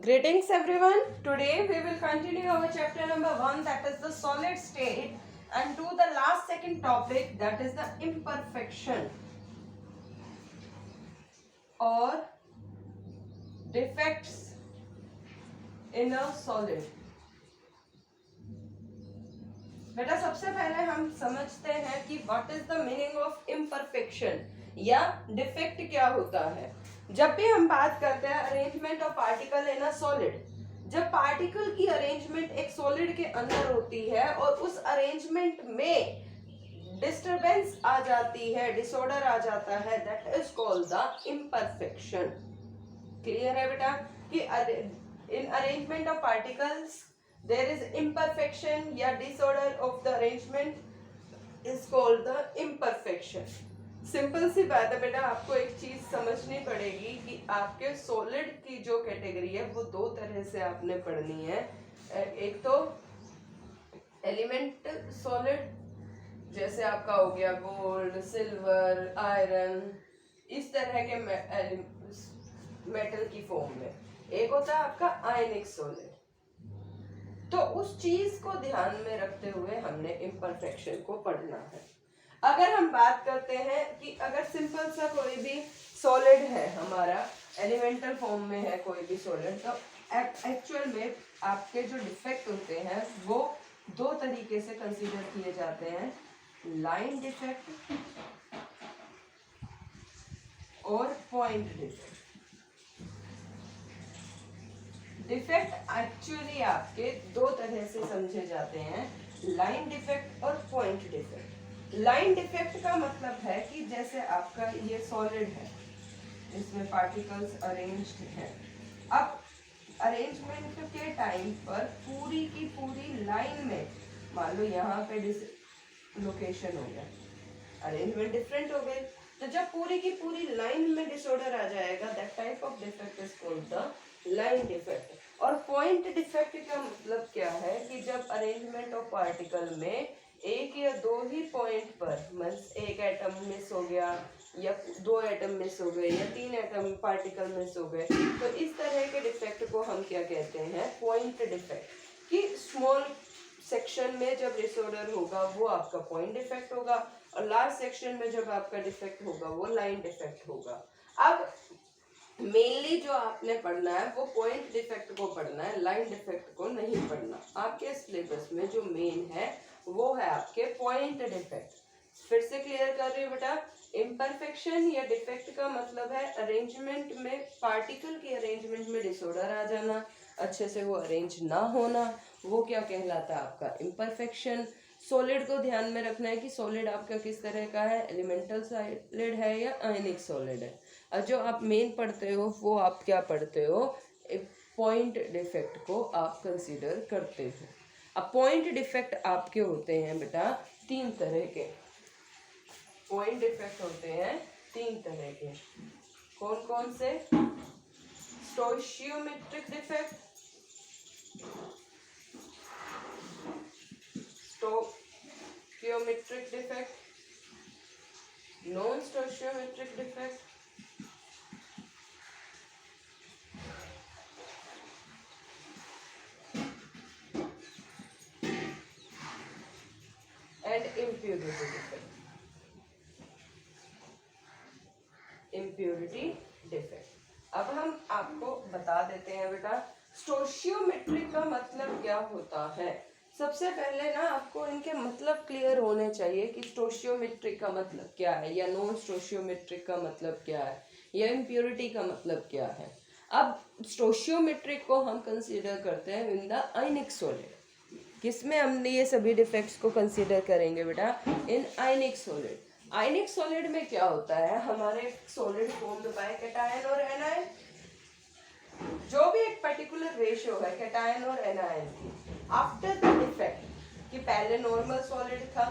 Greetings everyone. Today we will continue our chapter number 1, that is the solid state, and to the last second topic, that is the imperfection or defects in a solid. बेटा सबसे पहले हम समझते हैं कि what is the meaning of imperfection या defect क्या होता है। जब भी हम बात करते हैं arrangement of particle in a solid, जब पार्टिकल की अरेंजमेंट एक सॉलिड के अंदर होती है और उस अरेंजमेंट में डिस्टरबेंस आ जाती है, डिसऑर्डर आ जाता है, that is called the imperfection. Clear है बेटा कि in arrangement of particles there is imperfection या disorder of the arrangement is called the imperfection। Simple सी बात है बेटा, आपको एक चीज समझनी पड़ेगी कि आपके सॉलिड की जो कैटेगरी है वो दो तरह से आपने पढ़नी है। एक तो एलिमेंट सॉलिड, जैसे आपका हो गया गोल्ड, सिल्वर, आयरन, इस तरह के मेटल की फॉर्म में। एक होता है आपका आयनिक सॉलिड। तो उस चीज को ध्यान में रखते हुए हमने इम्परफेक्शन को पढ़ना है। अगर हम बात करते हैं कि अगर सिंपल सा कोई भी सॉलिड है, हमारा एलिमेंटल फॉर्म में है कोई भी सॉलिड, तो एक्चुअल में आपके जो डिफेक्ट होते हैं वो दो तरीके से कंसीडर किए जाते हैं, लाइन डिफेक्ट और पॉइंट डिफेक्ट। डिफेक्ट एक्चुअली आपके दो तरह से समझे जाते हैं, लाइन डिफेक्ट और पॉइंट डिफेक्ट। लाइन डिफेक्ट का मतलब है कि जैसे आपका ये सॉलिड है, इसमें पार्टिकल्स अरेंज्ड हैं। अब अरेंजमेंट के टाइम पर पूरी की पूरी लाइन में, मान लो यहाँ पे लोकेशन हो गया, अरेंजमेंट डिफरेंट हो गई, तो जब पूरी की पूरी लाइन में डिसऑर्डर आ जाएगा, that type of defect is called the line defect. और पॉइंट डिफेक्ट का मतलब क्या है कि जब अरेंजमेंट ऑफ पार्टिकल में एक या दो ही पॉइंट पर, मींस एक एटम मिस हो गया या दो एटम मिस हो गए या तीन एटम पार्टिकल मिस हो गए, तो इस तरह के डिफेक्ट को हम क्या कहते हैं, पॉइंट डिफेक्ट। कि स्मॉल सेक्शन में जब डिसऑर्डर होगा वो आपका पॉइंट डिफेक्ट होगा, और लार्ज सेक्शन में जब आपका डिफेक्ट होगा वो लाइन डिफेक्ट होगा। अब मेनली जो आपने पढ़ना है वो पॉइंट डिफेक्ट को पढ़ना है, लाइन डिफेक्ट को नहीं पढ़ना। आपके सिलेबस में जो मेन है वो है आपके पॉइंट डिफेक्ट। फिर से क्लियर कर रही हूँ बेटा, इम्परफेक्शन या डिफेक्ट का मतलब है अरेंजमेंट में, पार्टिकल की अरेंजमेंट में डिसऑर्डर आ जाना, अच्छे से वो अरेंज ना होना, वो क्या कहलाता है आपका इम्परफेक्शन। सॉलिड को ध्यान में रखना है कि सॉलिड आपका किस तरह का है, एलिमेंटल सॉलिड है या आयनिक सॉलिड है। और जो आप मेन पढ़ते हो वो आप क्या पढ़ते हो, पॉइंट डिफेक्ट को आप कंसीडर करते हो। अब पॉइंट डिफेक्ट आपके होते हैं बेटा तीन तरह के, पॉइंट डिफेक्ट होते हैं तीन तरह के। कौन कौन से, स्टोइशियोमेट्रिक defect, स्टोइशियोमेट्रिक defect, non स्टोइशियोमेट्रिक defect, and impurity defect. Impurity defect. अब हम आपको बता देते हैं बेटा स्टोइशियोमेट्रिक का मतलब क्या होता है। सबसे पहले ना आपको इनके मतलब क्लियर होने चाहिए कि स्टोइशियोमेट्रिक का मतलब क्या है, या नॉन स्टोइशियोमेट्रिक का मतलब क्या है, या इम्प्योरिटी का मतलब क्या है। अब स्टोइशियोमेट्रिक को हम कंसीडर करते हैं इन द आयनिक सॉलिड। किसमें हमने ये सभी डिफेक्ट्स को कंसीडर करेंगे बेटा, इन आयनिक सॉलिड। आयनिक सॉलिड में क्या होता है, हमारे सॉलिड फॉर्म्ड बाय कैटायन और एनायन, जो भी एक पर्टिकुलर रेशियो है कैटायन और एनायन की, आफ्टर द डिफेक्ट, कि पहले नॉर्मल सॉलिड था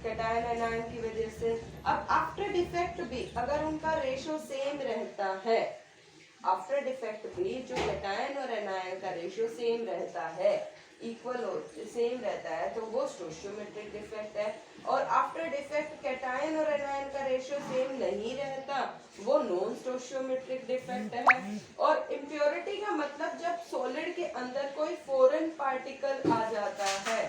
कैटायन एनायन की वजह से, अब आफ्टर डिफेक्ट भी अगर उनका रेशियो सेम रहता है, आफ्टर डिफेक्ट भी जो कैटायन और एनायन का रेशियो सेम रहता है, इक्वल सेम रहता है तो वो स्टोशियोमेट्रिक डिफेक्ट है। और आफ्टर डिफेक्ट कैटायन और एनायन का रेशियो सेम नहीं रहता, वो नॉन स्टोशियोमेट्रिक डिफेक्ट है। और इम्प्योरिटी का मतलब जब सॉलिड के अंदर कोई फॉरेन पार्टिकल आ जाता है,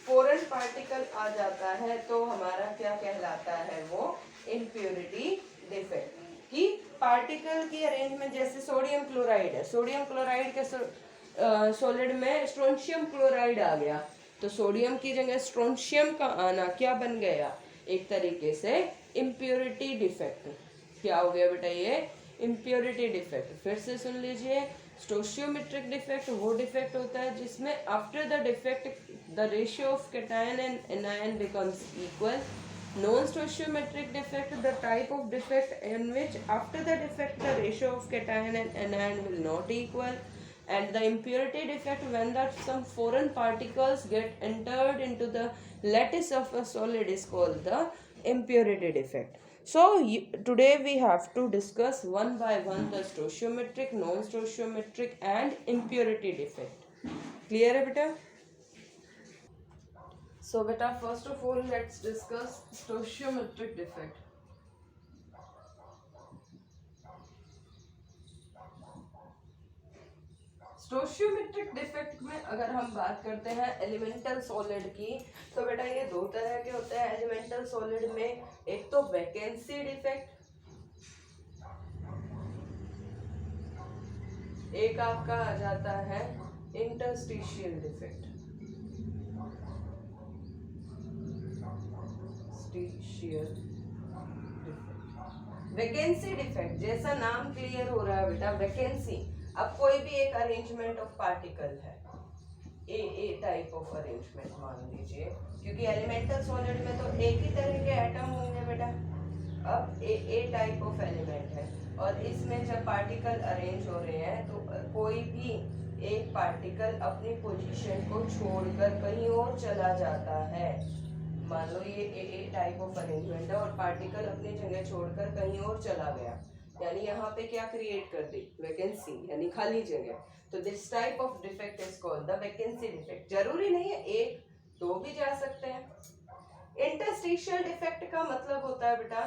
फॉरेन पार्टिकल आ जाता है तो हमारा क्या कहलाता है, वो इम्प्योरिटी डिफेक्ट। कि पार्टिकल की अरेंजमेंट, जैसे सोडियम क्लोराइड है, सोडियम क्लोराइड के सॉलिड में स्ट्रोंशियम क्लोराइड आ गया, तो सोडियम की जगह स्ट्रोंशियम का आना क्या बन गया, एक तरीके से इम्प्योरिटी डिफेक्ट। क्या हो गया बेटा, ये इम्प्योरिटी डिफेक्ट। फिर से सुन लीजिए, स्टोशियोमेट्रिक डिफेक्ट वो डिफेक्ट होता है जिसमें after the defect the ratio of cation and anion becomes equal. Non stoichiometric defect, the type of defect in which after the defect the ratio of cation and anion will not equal. And the impurity defect, when that some foreign particles get entered into the lattice of a solid, is called the impurity defect. So today we have to discuss one by one the stoichiometric, non stoichiometric and impurity defect. Clear है बेटा? So beta, first of all let's discuss stoichiometric defect. Stoichiometric defect में अगर हम बात करते हैं elemental solid की, तो बेटा ये दो तरह के होते हैं एलिमेंटल सॉलिड में। एक तो वैकेंसी डिफेक्ट, एक आपका आ जाता है इंटरस्टिशियल डिफेक्ट। वैकेंसी डिफेक्ट, जैसा नाम क्लियर हो रहा है बेटा, वैकेंसी। अब कोई भी एक अरेंजमेंट ऑफ पार्टिकल है, ए टाइप ऑफ अरेंजमेंट मान लीजिए, क्योंकि एलिमेंटल सॉलिड में तो एक ही तरह के एटम होंगे बेटा। अब ए टाइप ऑफ एलिमेंट है और इसमें जब पार्टिकल अरेंज हो रहे हैं तो कोई भी एक पार्टिकल अपनी पोजीशन को छोड़कर कहीं और चला जाता है। मान लो ये ए टाइप ऑफ अरेंजमेंट है और पार्टिकल अपनी जगह छोड़कर कहीं और चला गया, यानी यहाँ पे क्या क्रिएट कर दी, वैकेंसी, यानी खाली जगह। तो this type of defect is called the vacancy defect. जरूरी नहीं है एक, दो भी जा सकते हैं। इंटरस्टिशियल डिफेक्ट का मतलब होता है बेटा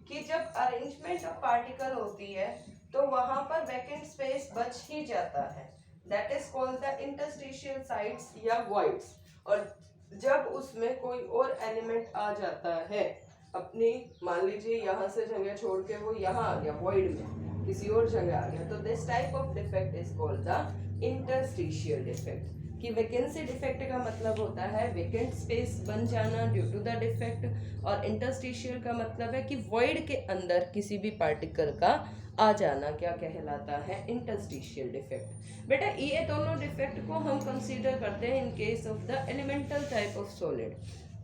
कि जब अरेंजमेंट ऑफ पार्टिकल होती है तो वहां पर वैकेंट स्पेस बच ही जाता है, that is called the interstitial sites या वॉइड्स। और जब उसमें कोई और एलिमेंट आ जाता है अपनी, मान लीजिए यहाँ से जगह छोड़ के वो यहाँ आ गया, वॉइड में किसी और जगह आ गया, तो this type of defect is called the interstitial defect. कि वैकेंसी डिफेक्ट का मतलब होता है वेकेंट स्पेस बन जाना ड्यू टू द डिफेक्ट, और इंटरस्टिशियल का मतलब है कि वॉइड के अंदर किसी भी पार्टिकल का आ जाना क्या कहलाता है, इंटरस्टिशियल डिफेक्ट। बेटा ये दोनों डिफेक्ट को हम कंसीडर करते हैं in case of the elemental type of solid,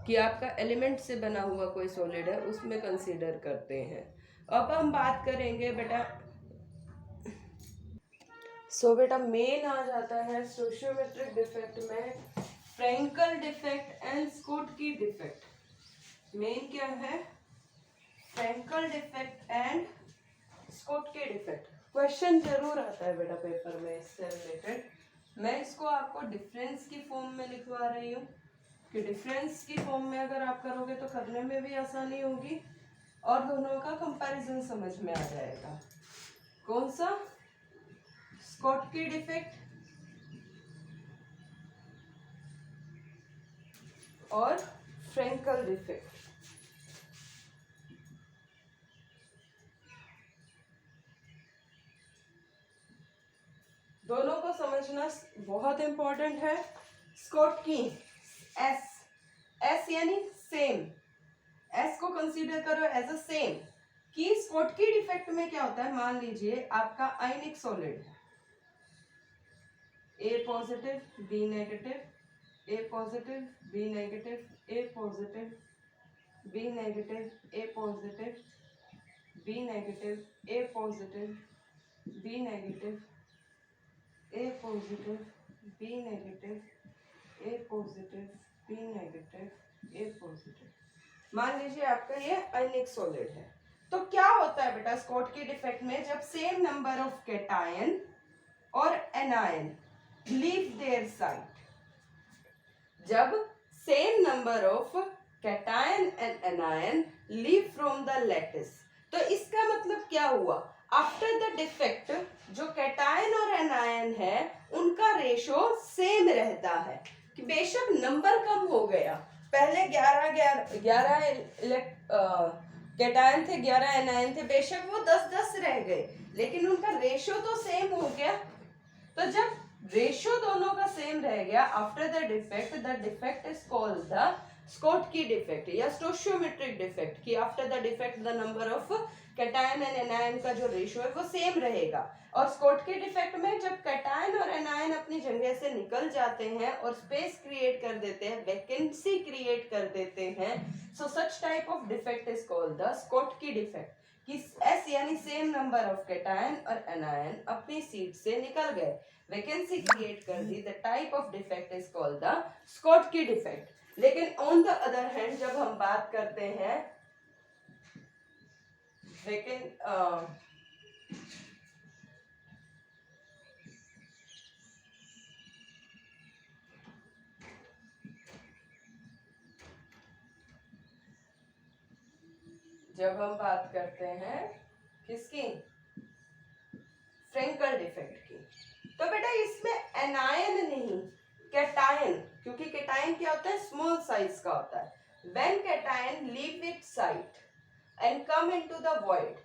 कि आपका एलिमेंट से बना हुआ कोई सॉलिड है उसमें कंसीडर करते हैं। अब हम बात करेंगे बेटा, बेटा मेन आ जाता है स्टोशियोमेट्रिक डिफेक्ट में Frenkel defect and Schottky defect. Main क्या है, Frenkel defect and Schottky defect. Question जरूर आता है बेटा पेपर में इससे रिलेटेड। मैं इसको आपको डिफरेंस की फॉर्म में लिखवा रही हूँ कि डिफरेंस की फॉर्म में अगर आप करोगे तो करने में भी आसानी होगी और दोनों का कंपैरिजन समझ में आ जाएगा। कौन सा, स्कोटकी डिफेक्ट और फ्रेंकल डिफेक्ट। दोनों को समझना बहुत इंपॉर्टेंट है। स्कोटकी, एस, एस यानी सेम, एस को कंसीडर करो एज अ सेम। कि स्कोटकी डिफेक्ट में क्या होता है, मान लीजिए आपका आयनिक सॉलिड है, ए पॉजिटिव बी नेगेटिव, ए पॉजिटिव बी नेगेटिव, ए पॉजिटिव बी नेगेटिव, ए पॉजिटिव बी नेगेटिव, ए पॉजिटिव बी नेगेटिव, ए पॉजिटिव बी नेगेटिव, ए पॉजिटिव बी नेगेटिव, ए पॉजिटिव। मान लीजिए आपका ये आयनिक सॉलिड है, तो क्या होता है बेटा स्कोटकी डिफेक्ट में, जब सेम नंबर ऑफ कैटायन और एनायन लीव देयर साइट। जब same number of cation and anion leave from the lattice, तो इसका मतलब क्या हुआ, आफ्टर द डिफेक्ट जो कैटायन और एनायन है उनका रेशो सेम रहता है, कि बेशक नंबर कम हो गया, पहले 11 कैटायन थे, 11 एनायन थे, बेशक वो 10-10 रह गए, लेकिन उनका रेशो तो सेम हो गया। तो जब रेशो दोनों का सेम रह गया after the defect is called the Schottky defect या स्टोशियोमेट्रिक डिफेक्ट, कि after the defect the number of cation and anion का जो रेशो है वो सेम रहेगा। और स्कॉटकी डिफेक्ट में जब कैटायन और एनायन अपनी जगह से निकल जाते हैं और स्पेस क्रिएट कर देते हैं, वैकेंसी क्रिएट कर देते हैं, so such type of defect is called the Schottky defect, कि एस यानी सेम नंबर ऑफ कैटायन और एनायन अपनी सीट से निकल गए, वैकेंसी क्रिएट कर दी, the type of defect is called the Schottky defect. लेकिन ऑन द अदर हैंड जब हम बात करते हैं जब हम बात करते हैं किसकी, फ्रेंकल डिफेक्ट की, तो बेटा इसमें एनायन नहीं कैटायन, क्योंकि कैटायन क्या होता है, स्मॉल साइज का होता है। When cation leave its site and come into the void,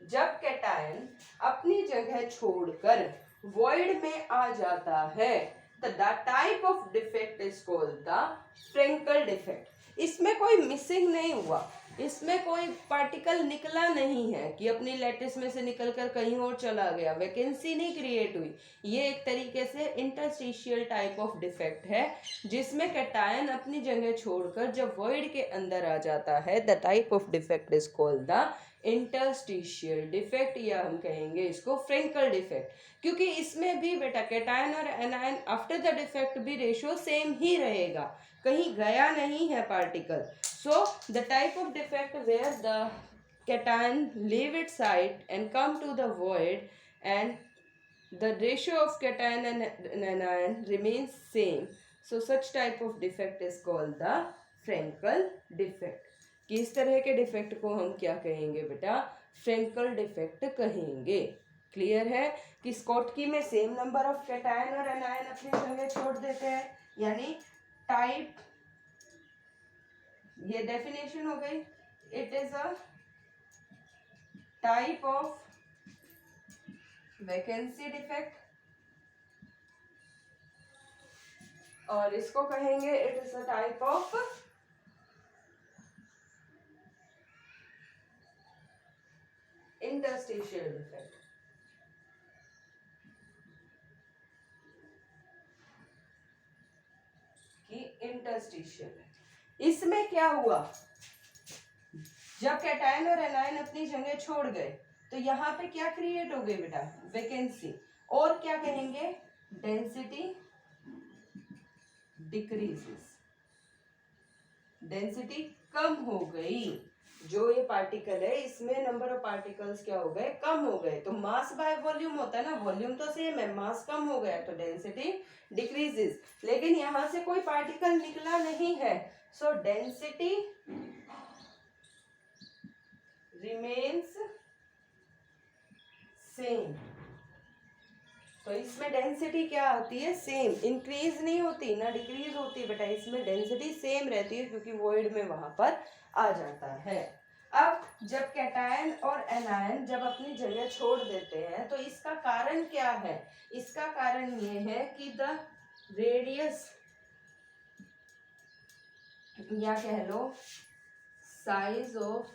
जब कैटायन अपनी जगह छोड़कर वॉइड में आ जाता है, तो the type of defect is called the Frenkel defect. इसमें कोई मिसिंग नहीं हुआ, इसमें कोई पार्टिकल निकला नहीं है कि अपनी लैटिस में से निकलकर कहीं और चला गया, वैकेंसी नहीं क्रिएट हुई। ये एक तरीके से इंटरस्टिशियल टाइप ऑफ डिफेक्ट है, जिसमें कैटायन अपनी जगह छोड़कर जब वॉइड के अंदर आ जाता है, the type of defect is called the interstitial defect, या हम कहेंगे इसको फ्रेंकल डिफेक्ट, क्योंकि इसमें भी बेटा कैटायन और एनायन आफ्टर द डिफेक्ट भी रेशियो सेम ही रहेगा, कहीं गया नहीं है particle. So the type of defect where the cation leave its site and come to the void and the ratio of cation and anion remains same, so such type of defect is called the Frenkel defect। कि इस तरह के defect को हम क्या कहेंगे बेटा, Frenkel defect कहेंगे। क्लियर है कि स्कॉटकी में सेम नंबर ऑफ कैटायन और एनायन अपनी जगह छोड़ देते हैं, यानी टाइप, ये डेफिनेशन हो गई, it is a type of vacancy defect, और इसको कहेंगे it is a type of interstitial defect. कि इंटरस्टिशियल, इसमें क्या हुआ, जब कैटायन और एनायन अपनी जगह छोड़ गए तो यहाँ पे क्या क्रिएट हो गई बेटा, वैकेंसी, और क्या कहेंगे, डेंसिटी डिक्रीजेस, डेंसिटी कम हो गई। जो ये पार्टिकल है इसमें नंबर ऑफ पार्टिकल्स क्या हो गए, कम हो गए। तो मास बाय वॉल्यूम होता है ना, वॉल्यूम तो सेम है, मास कम हो गया तो डेंसिटी डिक्रीजेस, लेकिन यहां से कोई पार्टिकल निकला नहीं है, सो डेंसिटी रिमेन्स सेम। तो इसमें डेंसिटी क्या होती है, सेम, इंक्रीज नहीं होती ना डिक्रीज होती बेटा, इसमें डेंसिटी सेम रहती है क्योंकि वॉइड में वहां पर आ जाता है। अब जब कैटायन और एनायन जब अपनी जगह छोड़ देते हैं तो इसका कारण क्या है, इसका कारण ये है कि द रेडियस या कह लो size of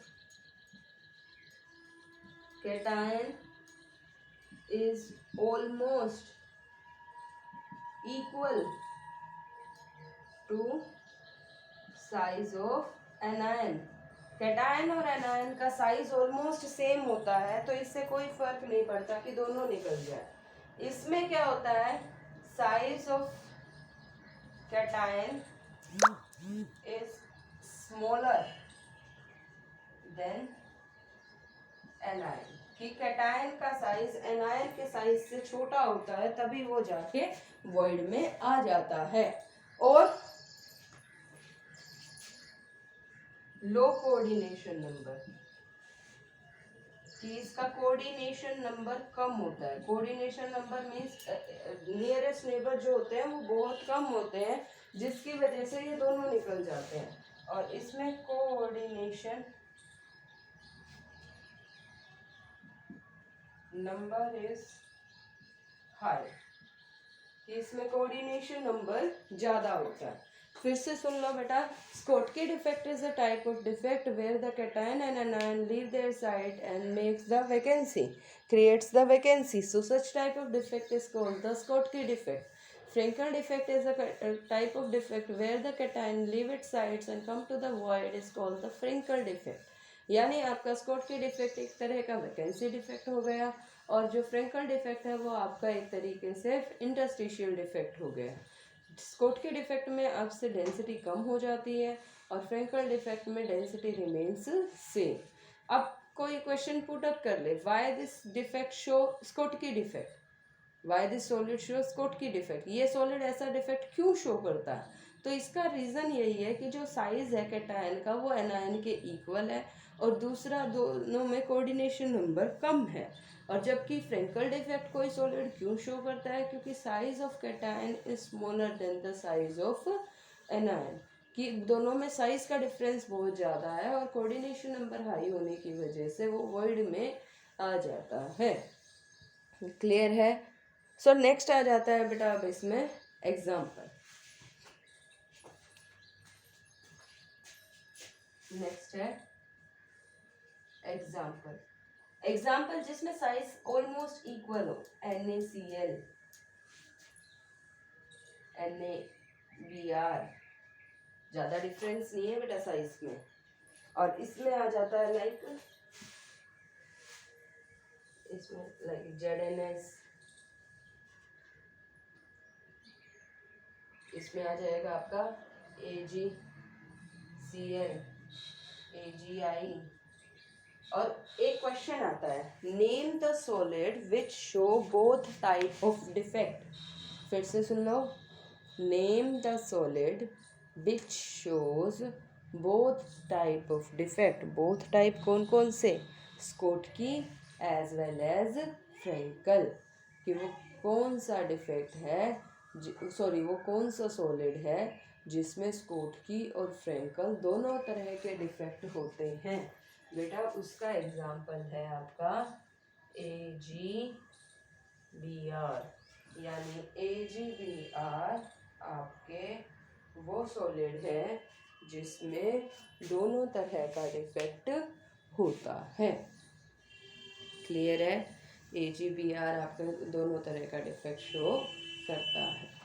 cation is almost equal to size of anion। कैटायन और एनायन का साइज ऑलमोस्ट सेम होता है, तो इससे कोई फर्क नहीं पड़ता कि दोनों निकल जाए। इसमें क्या होता है, size of cation is smaller than anion, कि कैटायन का साइज एनायन के साइज से छोटा होता है तभी वो जाके वॉइड में आ जाता है। और लो कोऑर्डिनेशन नंबर, कि इसका कोऑर्डिनेशन नंबर कम होता है। Coordination number means nearest neighbour जो होते हैं वो बहुत कम होते हैं, जिसकी वजह से ये दोनों निकल जाते हैं। और इसमें कोऑर्डिनेशन नंबर इज हाई, इसमें कोऑर्डिनेशन नंबर ज्यादा होता है। फिर से सुन लो बेटा, Schottky defect is a type of defect where the cation and anion leave their site and makes the vacancy, creates the vacancy. So such type of defect is called the Schottky defect. Frankel defect is a type of defect where the cation leave its sites and come to the void is called the Frankel defect. यानी आपका Schottky defect एक तरह का vacancy defect हो गया, और जो Frenkel defect है वो आपका एक तरीके से इंटरस्टिशियल डिफेक्ट हो गया। स्कॉटकी डिफेक्ट में आपसे डेंसिटी कम हो जाती है और फ्रेंकल डिफेक्ट में डेंसिटी रिमेन्स सेम। अब कोई क्वेश्चन पुट अप कर ले, why this defect show Schottky defect, why this solid show Schottky defect, ये सॉलिड ऐसा डिफेक्ट क्यों शो करता है? तो इसका रीज़न यही है कि जो साइज है कैटायन का वो एनायन के इक्वल है, और दूसरा दोनों में कोऑर्डिनेशन नंबर कम है। और जबकि फ्रेंकल डिफेक्ट कोई सॉलिड क्यों शो करता है? क्योंकि size of cation is smaller than the size of anion, कि दोनों में साइज का डिफरेंस बहुत ज़्यादा है और कोऑर्डिनेशन नंबर हाई होने की वजह से वो वॉइड में आ जाता है। क्लियर है? सो नेक्स्ट आ जाता है बेटा अब इसमें एग्जाम्पल। नेक्स्ट है एग्जाम्पल। एग्जाम्पल जिसमें साइज ऑलमोस्ट इक्वल हो, NaCl, NaBr, ज़्यादा डिफरेंस नहीं है बेटा साइज में। और इसमें आ जाता है लाइक, इसमें लाइक ZnS, इसमें आ जाएगा आपका AgCl, AgI। और एक क्वेश्चन आता है, name the solid which show both type of defect. फिर से सुन लो, name the solid which shows both type of defect. Both type कौन कौन से? Schottky as well as Frenkel, कि वो कौन सा डिफेक्ट है, सॉरी वो कौन सा सॉलिड है जिसमें स्कॉटकी और फ्रेंकल दोनों तरह के डिफेक्ट होते हैं। बेटा उसका एग्जाम्पल है आपका AgBr, यानी AgBr आपके वो सॉलिड है जिसमें दोनों तरह का डिफेक्ट होता है। क्लियर है? AgBr आपके दोनों तरह का डिफेक्ट शो करता है।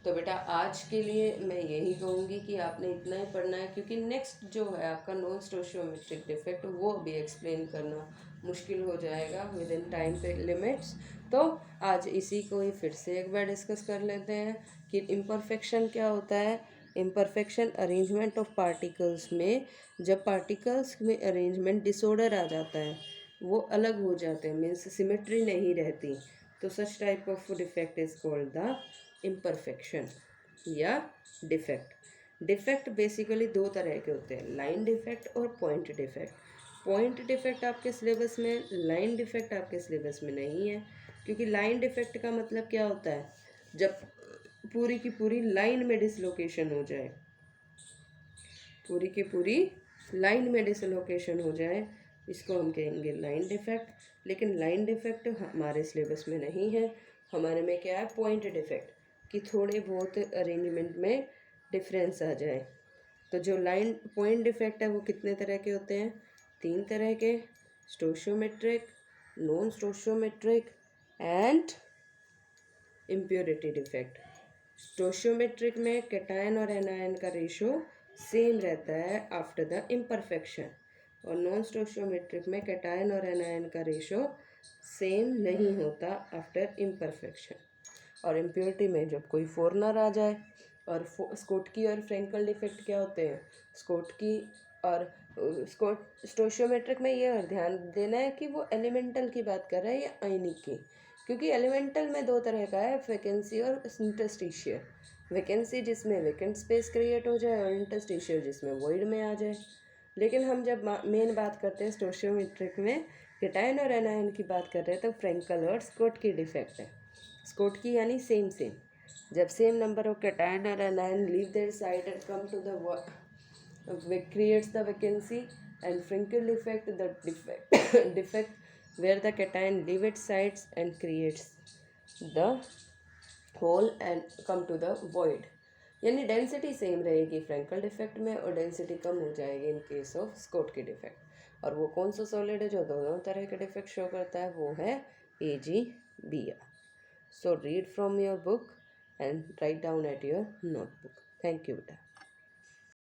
तो बेटा आज के लिए मैं यही कहूँगी कि आपने इतना ही पढ़ना है, क्योंकि नेक्स्ट जो है आपका नॉन स्टोशियोमेट्रिक डिफेक्ट वो भी एक्सप्लेन करना मुश्किल हो जाएगा विद इन टाइम पे लिमिट्स। तो आज इसी को ही फिर से एक बार डिस्कस कर लेते हैं कि इम्परफेक्शन क्या होता है। इम्परफेक्शन अरेंजमेंट ऑफ पार्टिकल्स में, जब पार्टिकल्स में अरेंजमेंट डिसऑर्डर आ जाता है, वो अलग हो जाते हैं, मीन्स सिमेट्री नहीं रहती, तो सच type of defect is called the imperfection या डिफेक्ट। डिफेक्ट बेसिकली दो तरह के होते हैं, लाइन डिफेक्ट और पॉइंट डिफेक्ट। पॉइंट डिफेक्ट आपके सिलेबस में, लाइन डिफेक्ट आपके सिलेबस में नहीं है, क्योंकि लाइन डिफेक्ट का मतलब क्या होता है? जब पूरी की पूरी लाइन में डिसलोकेशन हो जाए, पूरी की पूरी लाइन में डिसलोकेशन हो जाए, इसको हम कहेंगे लाइन डिफेक्ट। लेकिन लाइन डिफेक्ट हमारे सिलेबस में नहीं है, हमारे में क्या है? पॉइंट डिफेक्ट, कि थोड़े बहुत अरेंजमेंट में डिफरेंस आ जाए। तो जो लाइन पॉइंट डिफेक्ट है वो कितने तरह के होते हैं? 3 तरह के, stoichiometric, non stoichiometric and impurity defect. Stoichiometric में कैटायन और एनायन का रेशो सेम रहता है आफ्टर द इम्परफेक्शन, और नॉन स्टोशियोमेट्रिक में कैटायन और एनायन का रेशो सेम नहीं होता आफ्टर इम्परफेक्शन। और इम्प्योरिटी में जब कोई फॉरनर आ जाए। और स्कॉटकी और फ्रेंकल डिफेक्ट क्या होते हैं? स्कॉटकी और उसको स्टोशियोमेट्रिक में ये और ध्यान देना है कि वो एलिमेंटल की बात कर रहा है या आयनिक की, क्योंकि एलिमेंटल में दो तरह का है, वैकेंसी और इंटरस्टिशियर। वैकेंसी जिसमें वैकेंट स्पेस क्रिएट हो जाए और इंटरस्टिशियर जिसमें वॉइड में आ जाए। लेकिन हम जब मेन बात करते हैं स्टोशियोमेट्रिक में केटायन और एनायन की बात कर रहे हैं तो फ्रेंकल और स्कोट की डिफेक्ट है। स्कोट की यानी सेम सेम, जब सेम नंबर ऑफ केटायन और anion leave their side and come to the creates the vacancy, and Frenkel defect, the defect where the cation leave its sides and creates the hole and come to the void। यानी density same रहेगी Frenkel defect में और density कम हो जाएगी in case of Scott की defect. और वो कौन सा सॉलिड है जो दोनों तरह के डिफेक्ट शो करता है, वो है AgBr। So read from your book and write down at your notebook. Thank you बेटा।